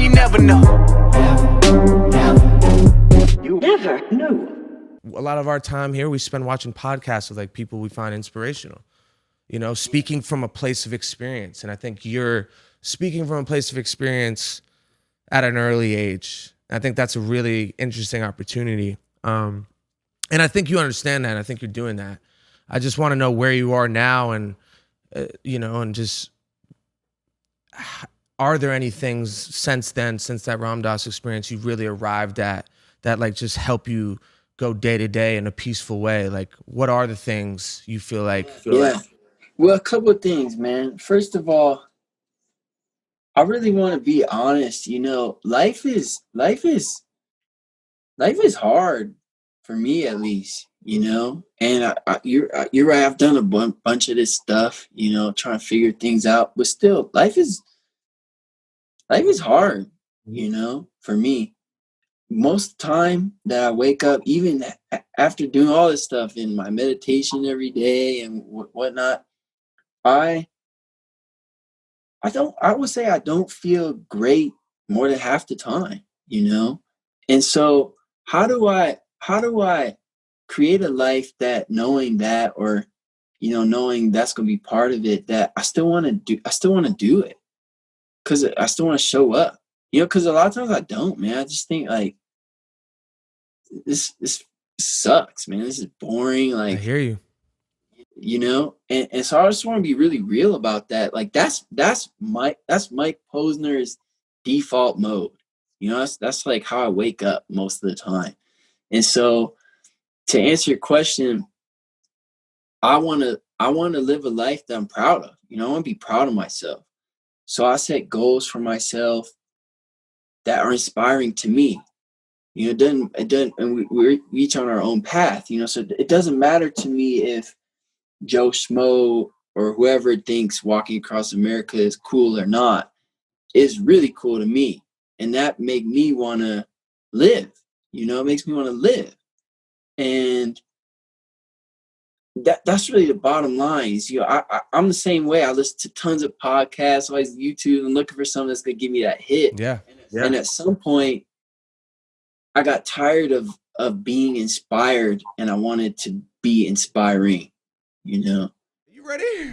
you never know. You never knew. A lot of our time here we spend watching podcasts with like people we find inspirational, you know, speaking from a place of experience. And I think you're speaking from a place of experience at an early age. I think that's a really interesting opportunity. And I think you understand that. I think you're doing that. I just want to know where you are now and, you know, and just, are there any things since then, since that Ram Dass experience you've really arrived at that like just help you go day to day in a peaceful way? Like, what are the things you feel like? Yeah. Well, a couple of things, man. First of all, I really want to be honest. You know, life is hard for me, at least. You know, and you're right. I've done a bunch of this stuff. You know, trying to figure things out, but still, life is hard. You know, for me, most of the time that I wake up, even after doing all this stuff in my meditation every day and whatnot, I would say I don't feel great more than half the time, you know? And so how do I create a life that knowing that, or, you know, knowing that's going to be part of it, that I still want to do it. Cause I still want to show up, you know, cause a lot of times I don't, man. I just think like, this sucks, man. This is boring. Like, I hear you. You know, and so I just want to be really real about that. Like that's Mike Posner's default mode. You know, that's like how I wake up most of the time. And so to answer your question, I want to live a life that I'm proud of. You know, I want to be proud of myself. So I set goals for myself that are inspiring to me. You know, it doesn't, and we're each on our own path, you know, so it doesn't matter to me if Joe Schmo or whoever thinks walking across America is cool or not. Is really cool to me. And that make me want to live, you know, it makes me want to live. And that's really the bottom line is, you know, I'm the same way. I listen to tons of podcasts, always YouTube, and looking for something that's going to give me that hit. Yeah. And at some point I got tired of being inspired, and I wanted to be inspiring, you know. You ready?